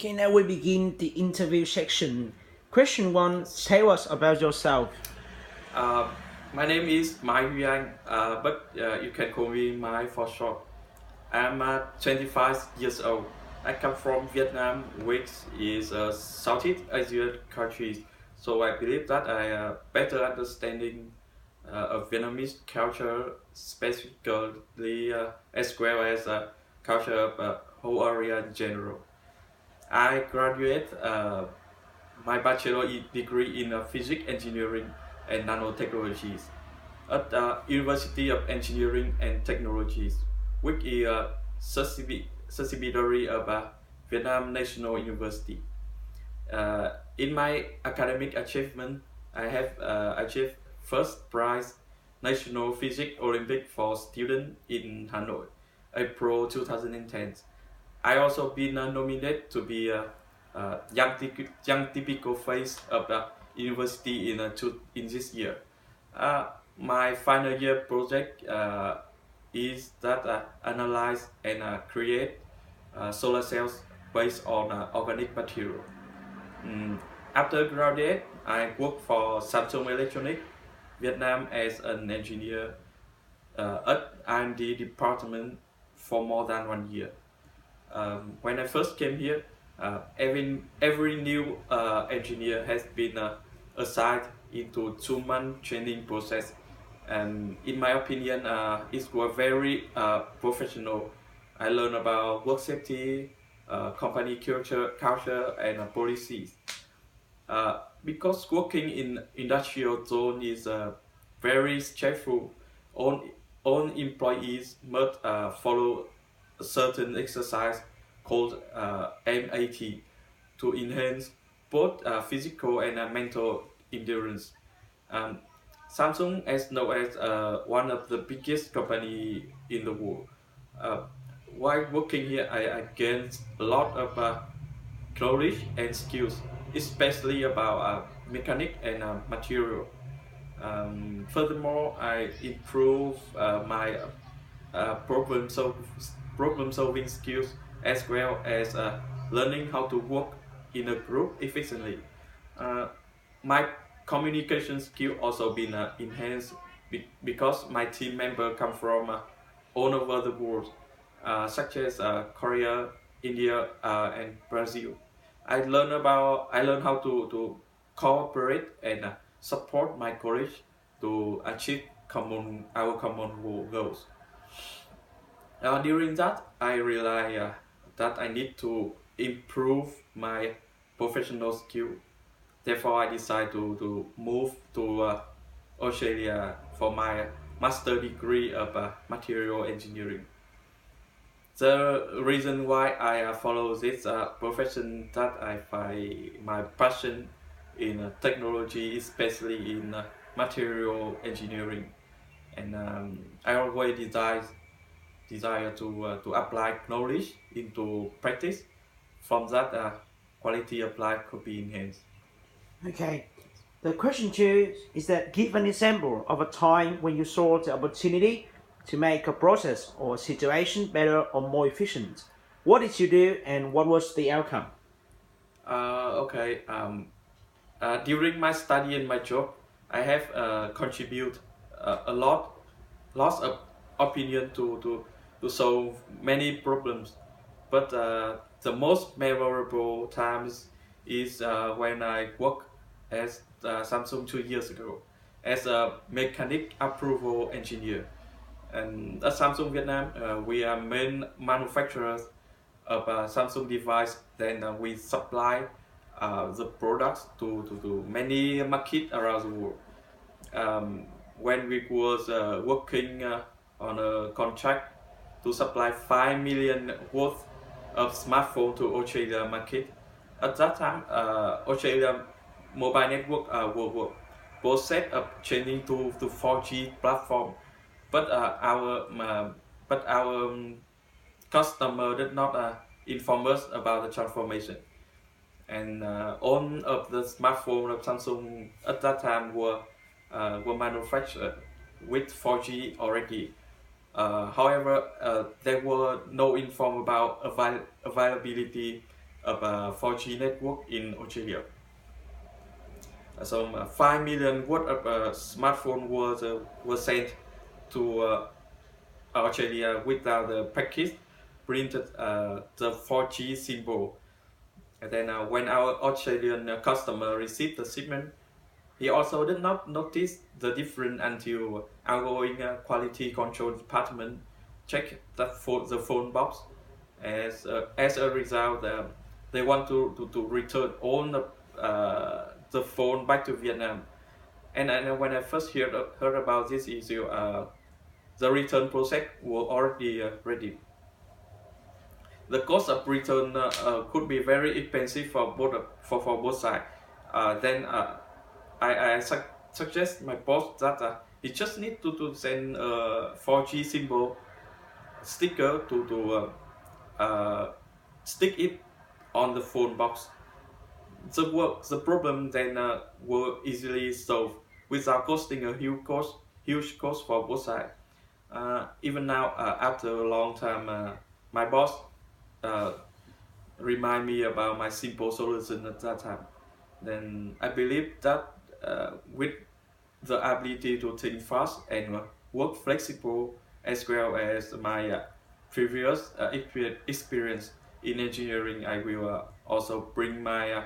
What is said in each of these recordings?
Okay, now we begin the interview section. Question one, tell us about yourself. Uh, my name is Mai Huy Anh, but you can call me Mai for short. I'm 25 years old. I come from Vietnam, which is a Southeast Asian country. So I believe that I better understanding of Vietnamese culture, specifically as well as culture of whole area in general. I graduate my bachelor degree in physics engineering and nanotechnologies at the University of Engineering and Technologies, which is a subsidiary of Vietnam National University. In my academic achievement, I have achieved first prize National Physics Olympic for students in Hanoi, April 2010. I also been nominated to be a, young typical face of the university in this year. Uh, my final year project is that analyze and create solar cells based on organic material. Mm, After graduate, I worked for Samsung Electronics Vietnam as an engineer at R&D department for more than 1 year. When I first came here, every new engineer has been assigned into 2 month training process, and in my opinion, it was very professional. I learned about work safety, company culture, and policies. Because working in industrial zone is very stressful, all, all employees must follow a certain exercise called MAT to enhance both physical and mental endurance. Um, Samsung is known as one of the biggest company in the world. Uh, while working here, I gained a lot of knowledge and skills, especially about mechanic and material. Furthermore, I improve my problem solving skills as well as learning how to work in a group efficiently. Uh, my communication skill also been enhanced because my team member come from all over the world, such as Korea, India, and Brazil. I learned how to cooperate and support my colleagues to achieve our common goals. During that, I realized that I need to improve my professional skill. Therefore, I decided to move to Australia for my master degree of material engineering. The reason why I follow this profession that I find my passion in technology, especially in material engineering, and I always desire to apply knowledge into practice. From that, quality applied could be enhanced. Okay, the question two is that give an example of a time when you saw the opportunity to make a process or situation better or more efficient. What did you do and what was the outcome? Okay. During my study and my job, I have contribute a lots of opinion to solve many problems. But the most memorable times is when I work as Samsung 2 years ago as a mechanic approval engineer. And at Samsung Vietnam, we are main manufacturers of Samsung device. Then we supply the products to many markets around the world. When we was working on a contract to supply 5 million worth of smartphone to Australia market. At that time, Australia mobile network was set up changing to 4G platform, but our customer did not inform us about the transformation, and all of the smartphone of Samsung at that time were manufactured with 4G already. However, there were no inform about availability of a 4G network in Australia. So 5 million worth of smartphone was sent to Australia without the package printed the 4G symbol. And then when our Australian customer received the shipment, he also did not notice the difference until outgoing quality control department checked the phone box. As a result, they want to return all the phone back to Vietnam. And when I first heard about this issue, the return process was already ready. The cost of return could be very expensive for both sides. Then I suggest my boss that he just need to send a 4G symbol sticker to stick it on the phone box. The problem then were easily solved without costing a huge cost for both sides. Even now, after a long time, my boss remind me about my simple solution at that time. Then I believe that with the ability to think fast and work flexible, as well as my previous experience in engineering, I will also bring my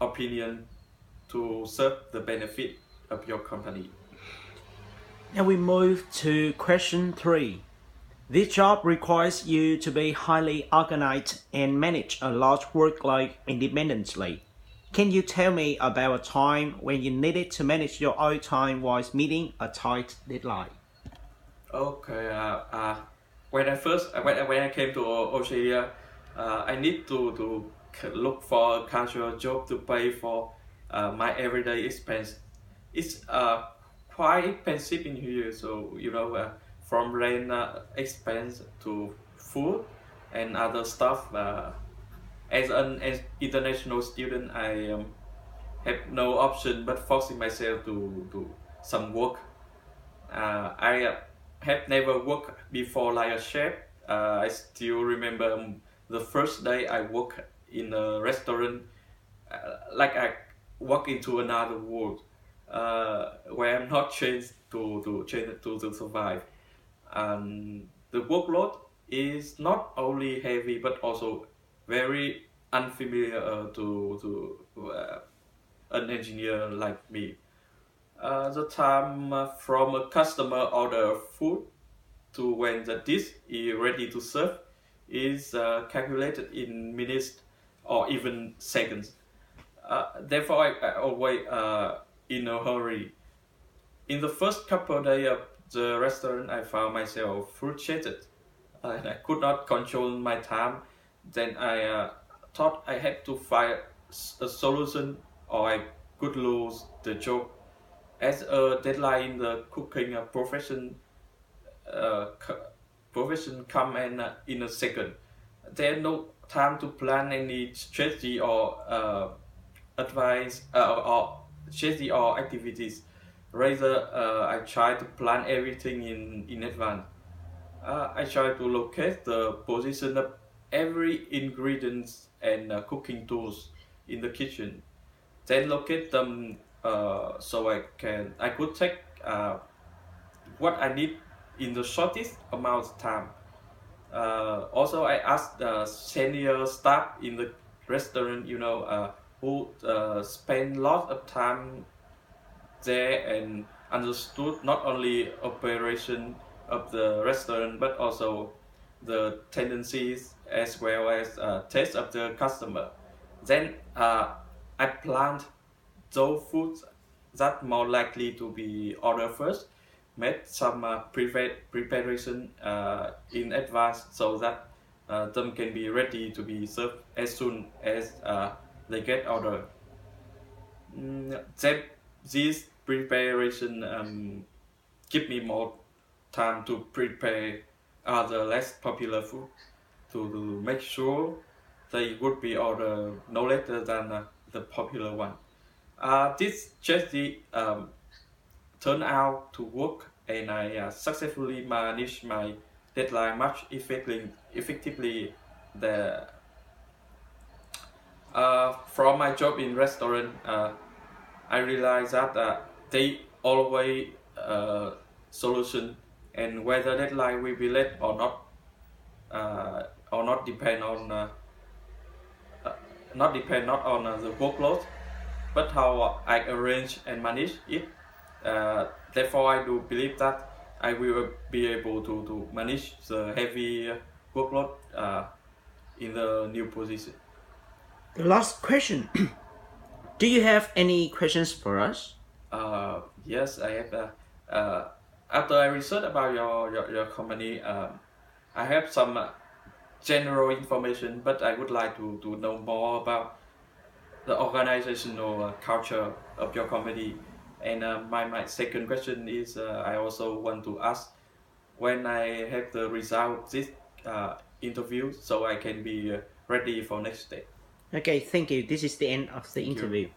opinion to serve the benefit of your company. Now we move to question 3. This job requires you to be highly organized and manage a large workload independently. Can you tell me about a time when you needed to manage your own time whilst meeting a tight deadline? Okay, when I came to Australia, I need to look for a casual job to pay for my everyday expense. It's quite expensive in here, so from rent expense to food and other stuff. As an international student, I have no option but forcing myself to do some work. I have never worked before like a chef. I still remember the first day I worked in a restaurant, like I walk into another world, where I'm not trained to survive. And the workload is not only heavy but also very unfamiliar to an engineer like me. The time from a customer order food to when the dish is ready to serve is calculated in minutes or even seconds. Therefore, I always in a hurry. In the first couple of days of the restaurant, I found myself frustrated and I could not control my time. Then I thought I had to find a solution or I could lose the job. As a deadline in the cooking uh, profession come in a second. There's no time to plan any strategy or advice or strategy or activities. Rather, I try to plan everything in advance. I try to locate the position of every ingredients and cooking tools in the kitchen. Then locate them so I could take what I need in the shortest amount of time. Also, I asked the senior staff in the restaurant, who spend lots of time there and understood not only operation of the restaurant but also the tendencies as well as taste of the customer. Then I planned those foods that more likely to be ordered first, made some preparation in advance so that them can be ready to be served as soon as they get ordered. That this preparation give me more time to prepare other less popular food to make sure they would be ordered no later than the popular one. This strategy turned out to work, and I successfully managed my deadline much effectively. The From my job in restaurant, I realized that they always solution, and whether deadline will be late or not depend on not on the workload, but how I arrange and manage it. Therefore, I do believe that I will be able to manage the heavy workload in the new position. The last question. Do you have any questions for us? Yes, I have. After I researched about your company, I have some general information, but I would like to know more about the organizational culture of your company. And my second question is, I also want to ask when I have the result of this interview, so I can be ready for next day. Okay, thank you. This is the end of the Thank you. interview.